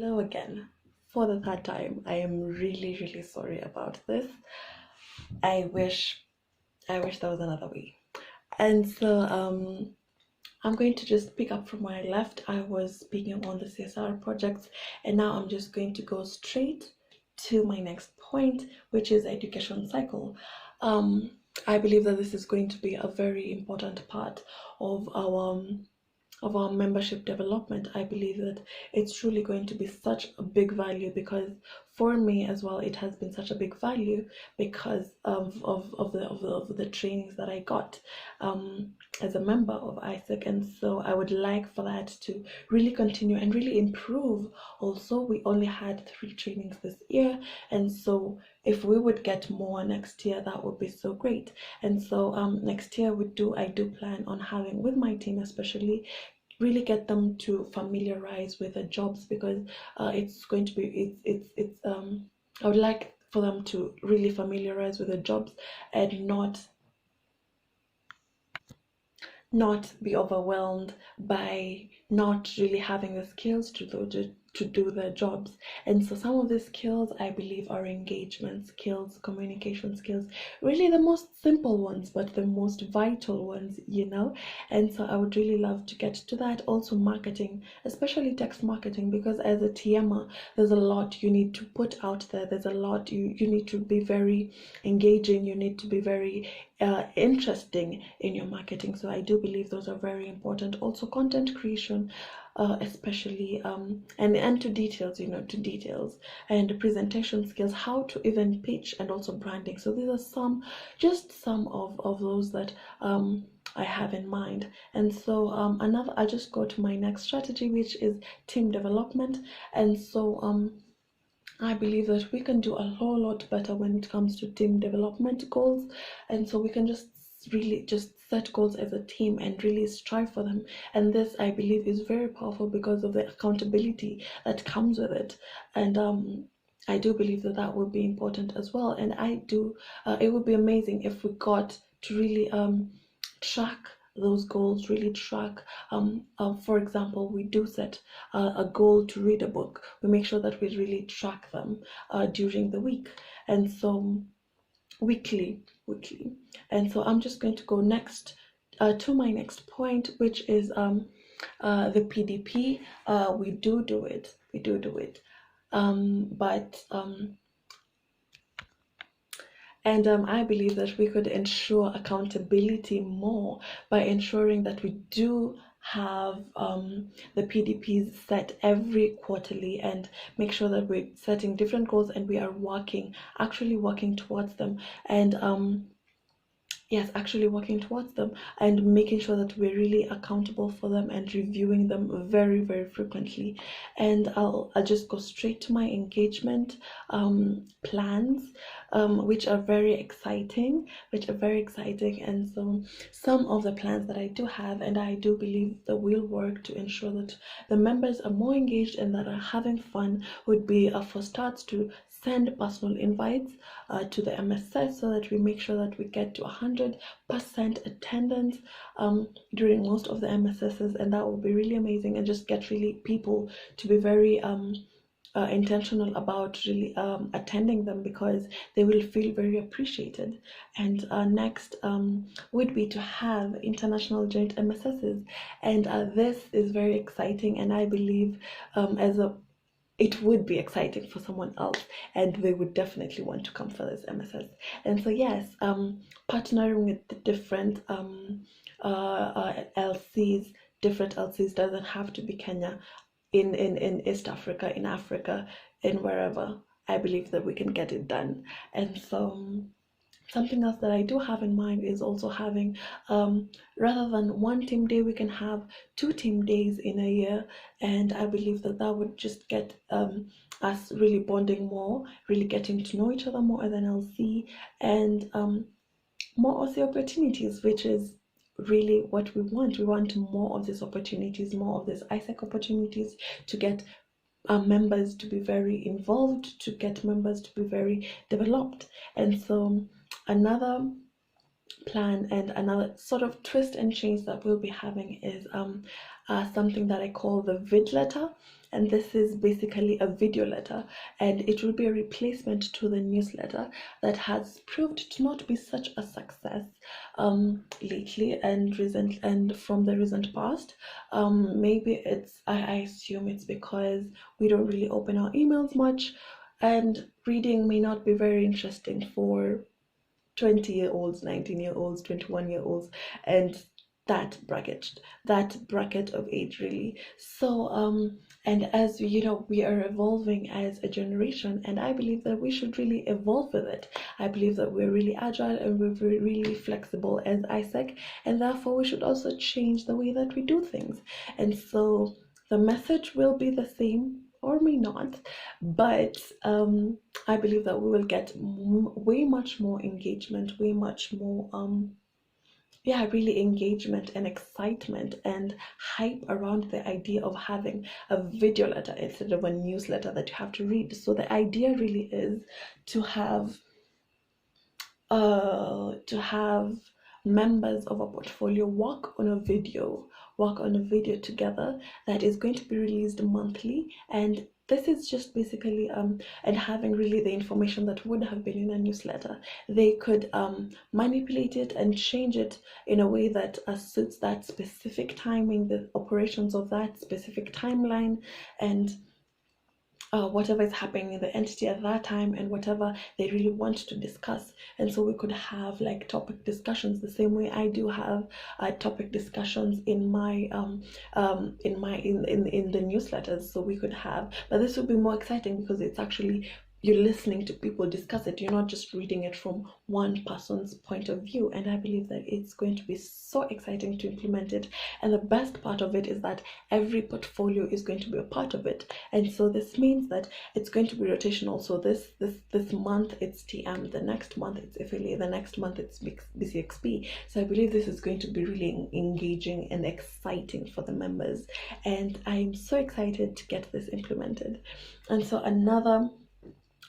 Hello again. For the third time, I am really sorry about this. I wish there was another way. And so I'm going to just pick up from where I left. I was speaking on the CSR projects, and now I'm just going to go straight to my next point, which is education cycle. I believe that this is going to be a very important part of our membership development. I believe that it's truly going to be such a big value, because for me as well, it has been such a big value because of the trainings that I got as a member of ISEC. And so I would like for that to really continue and really improve. Also, we only had 3 trainings this year, and so if we would get more next year, that would be so great. And so next year I do plan on having, with my team especially, really get them to familiarize with the jobs, because it's going to be it's I would like for them to really familiarize with the jobs and not be overwhelmed by not really having the skills to do their jobs. And so some of these skills, I believe, are engagement skills, communication skills, really the most simple ones, but the most vital ones, And so I would really love to get to that. Also marketing, especially text marketing, because as a TMer, there's a lot you need to put out there. There's a lot you need to be very engaging. You need to be very interesting in your marketing. So I do believe those are very important. Also content creation, especially and to details, to details, and presentation skills, how to even pitch, and also branding. So these are some of those that I have in mind. And so I'll just go to my next strategy, which is team development. And so I believe that we can do a whole lot better when it comes to team development goals. And so we can just really just set goals as a team and really strive for them. And this, I believe, is very powerful because of the accountability that comes with it. And I do believe that that would be important as well. And it would be amazing if we got to really track those goals, really track. For example, we do set a goal to read a book. We make sure that we really track them during the week, and so weekly. And so I'm just going to go next to my next point, which is the PDP. We do it, and I believe that we could ensure accountability more by ensuring that we do have the PDPs set every quarterly, and make sure that we're setting different goals and we are actually working towards them. And yes, actually working towards them and making sure that we're really accountable for them and reviewing them very frequently. And I'll just go straight to my engagement plans, which are very exciting. And so some of the plans that I do have, and I do believe that will work to ensure that the members are more engaged and that are having fun, would be for starts to send personal invites to the MSS, so that we make sure that we get to 100% attendance during most of the MSSs, and that will be really amazing, and just get really people to be very intentional about really attending them, because they will feel very appreciated. And next would be to have international joint MSSs, and this is very exciting, and I believe it would be exciting for someone else, and they would definitely want to come for this MSS. And so yes, partnering with the different LCs, doesn't have to be Kenya, in East Africa, in Africa, in wherever. I believe that we can get it done. And so something else that I do have in mind is also having, rather than one team day, we can have 2 team days in a year. And I believe that that would just get us really bonding more, really getting to know each other more as an LC, and more of the opportunities, which is really what we want. We want more of these opportunities, more of these ISEC opportunities, to get members to be very involved, to get members to be very developed. And so another plan and another sort of twist and change that we'll be having is something that I call the vid letter, and this is basically a video letter, and it will be a replacement to the newsletter that has proved to not be such a success lately and from the recent past. Maybe I assume it's because we don't really open our emails much, and reading may not be very interesting for 20-year-olds, 19-year-olds, 21-year-olds, and that bracket of age, really. So and as we are evolving as a generation, and I believe that we should really evolve with it. I believe that we're really agile and we're really flexible as ISEC, and therefore we should also change the way that we do things. And so the message will be the same or may not, but I believe that we will get way much more engagement, way much more yeah, really engagement and excitement and hype around the idea of having a video letter instead of a newsletter that you have to read. So the idea really is to have members of a portfolio work on a video together that is going to be released monthly. And this is just basically and having really the information that would have been in a newsletter. They could manipulate it and change it in a way that suits that specific timing, the operations of that specific timeline, and whatever is happening in the entity at that time and whatever they really want to discuss. And so we could have like topic discussions the same way I do have topic discussions in my in the newsletters. So we could have, but this would be more exciting because it's actually you're listening to people discuss it. You're not just reading it from one person's point of view. And I believe that it's going to be so exciting to implement it. And the best part of it is that every portfolio is going to be a part of it. And so this means that it's going to be rotational. So this month it's TM, the next month it's affiliate, the next month it's BCXP. So I believe this is going to be really engaging and exciting for the members. And I'm so excited to get this implemented. And so another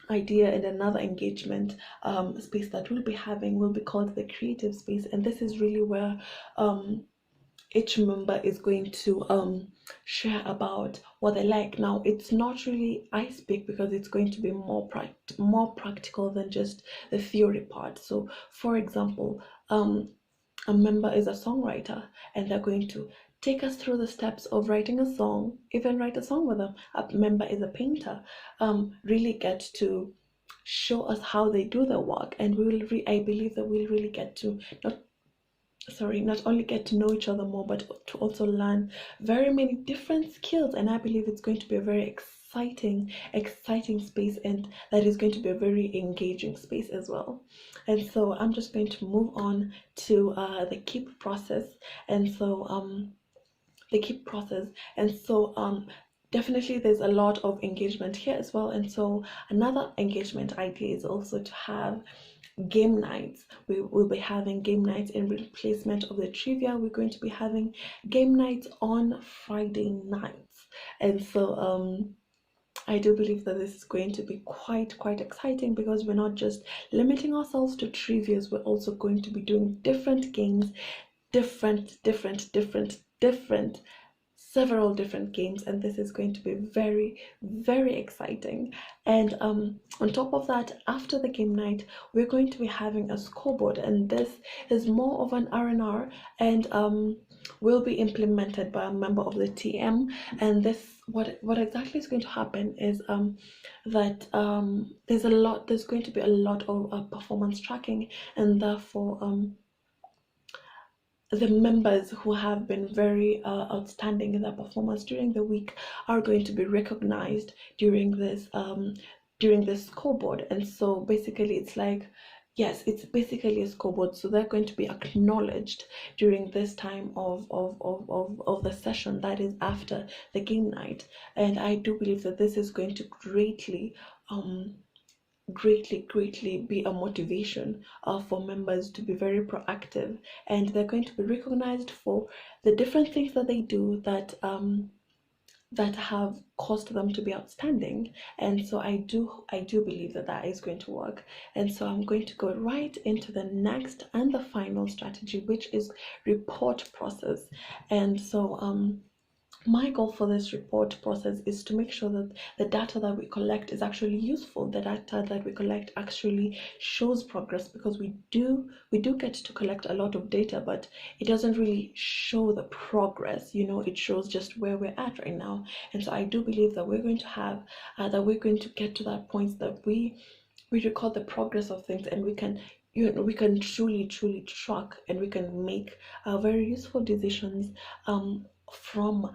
idea and another engagement space that we'll be having will be called the creative space, and this is really where each member is going to share about what they like. Now it's not really I speak because it's going to be more practical than just the theory part. So for example, a member is a songwriter and they're going to take us through the steps of writing a song, even write a song with them. A member is a painter, really get to show us how they do their work, and I believe that we'll really get to not only get to know each other more, but to also learn very many different skills. And I believe it's going to be a very exciting space, and that is going to be a very engaging space as well. And so I'm just going to move on to the keep process. And so definitely there's a lot of engagement here as well. And so another engagement idea is also to have game nights. We will be having game nights in replacement of the trivia. We're going to be having game nights on Friday nights. And so I do believe that this is going to be quite exciting, because we're not just limiting ourselves to trivias, we're also going to be doing different games, several different games, and this is going to be very exciting. And on top of that, after the game night, we're going to be having a scoreboard, and this is more of an R&R, and will be implemented by a member of the TM. And this what exactly is going to happen is that there's going to be a lot of performance tracking, and therefore the members who have been very outstanding in their performance during the week are going to be recognized during this scoreboard. And so basically it's like, yes, it's basically a scoreboard. So they're going to be acknowledged during this time of the session that is after the game night. And I do believe that this is going to greatly be a motivation for members to be very proactive, and they're going to be recognized for the different things that they do that have caused them to be outstanding. And so I do believe that is going to work. And so I'm going to go right into the next and the final strategy, which is report process. And so my goal for this report process is to make sure that the data that we collect is actually useful. The data that we collect actually shows progress, because we do get to collect a lot of data, but it doesn't really show the progress. It shows just where we're at right now. And so I do believe that we're going to have that we're going to get to that point that we record the progress of things, and we can truly track, and we can make very useful decisions from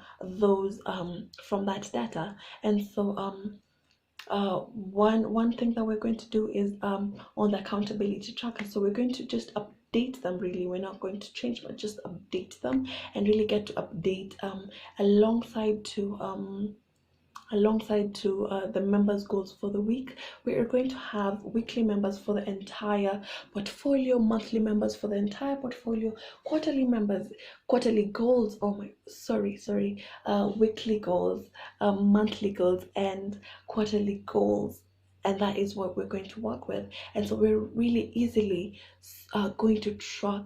from that data. And so one thing that we're going to do is on the accountability tracker. So we're going to just update them. Really, we're not going to change, but just update them, and really get to update alongside to the members goals for the week. We are going to have weekly members for the entire portfolio, monthly members for the entire portfolio, quarterly goals, weekly goals, monthly goals, and quarterly goals. And that is what we're going to work with. And so we're really easily going to track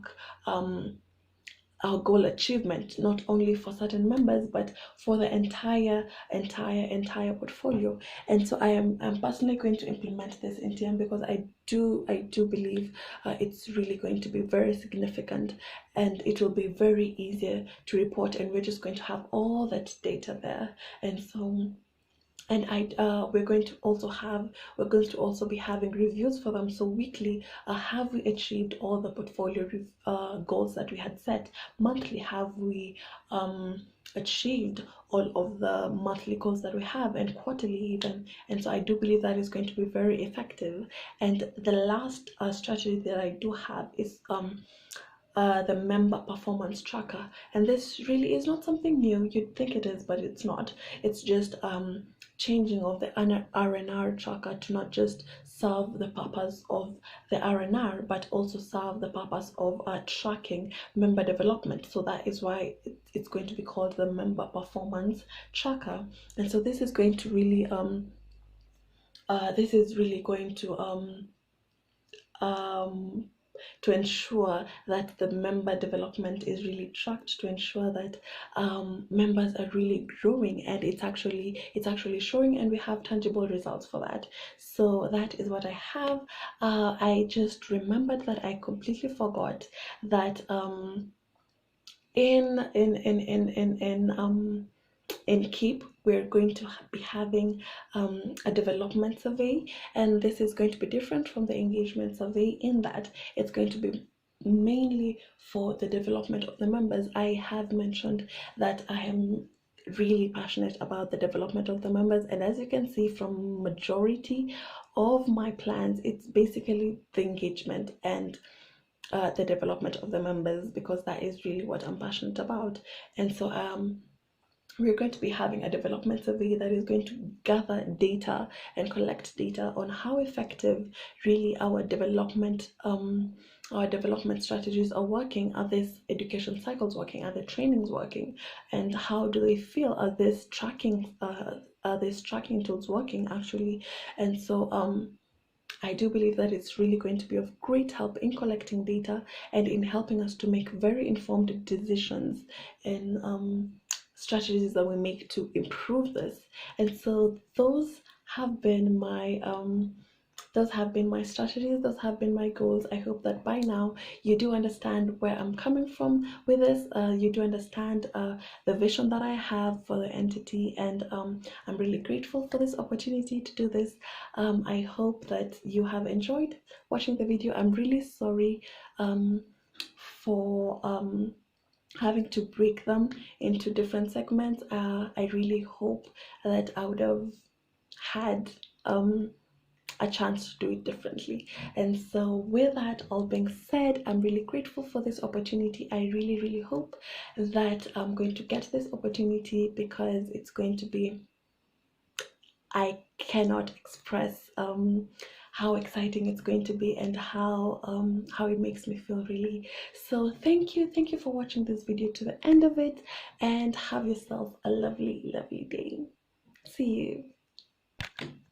our goal achievement, not only for certain members, but for the entire portfolio. And so I'm personally going to implement this in TM, because I do believe it's really going to be very significant, and it will be very easier to report, and we're just going to have all that data there. And so we're going to also be having reviews for them. So weekly, have we achieved all the portfolio goals that we had set? Monthly, have we achieved all of the monthly goals that we have? And quarterly even. And so I do believe that is going to be very effective. And the last strategy that I do have is the member performance tracker. And this really is not something new. You'd think it is, but it's not. It's just changing of the R&R tracker to not just serve the purpose of the R&R, but also serve the purpose of tracking member development. So that is why it's going to be called the member performance tracker. And so this is going to really going to ensure that the member development is really tracked, to ensure that members are really growing, and it's actually showing, and we have tangible results for that. So that is what I have. I just remembered that I completely forgot that in Keep, we're going to be having a development survey, and this is going to be different from the engagement survey in that it's going to be mainly for the development of the members. I have mentioned that I am really passionate about the development of the members, and as you can see from majority of my plans, it's basically the engagement and the development of the members, because that is really what I'm passionate about. And so we're going to be having a development survey that is going to gather data and collect data on how effective really our development strategies are working. Are these education cycles working? Are the trainings working? And how do they feel? Are these tracking tools working actually? And so I do believe that it's really going to be of great help in collecting data and in helping us to make very informed decisions in strategies that we make to improve this. And so those have been my strategies, those have been my goals. I hope that by now you do understand where I'm coming from with this. You do understand the vision that I have for the entity, and I'm really grateful for this opportunity to do this. I hope that you have enjoyed watching the video. I'm really sorry for having to break them into different segments. I really hope that I would have had a chance to do it differently. And so with that all being said, I'm really grateful for this opportunity. I really hope that I'm going to get this opportunity, because it's going to be, I cannot express how exciting it's going to be, and how it makes me feel really. So thank you for watching this video to the end of it, and have yourself a lovely day. See you.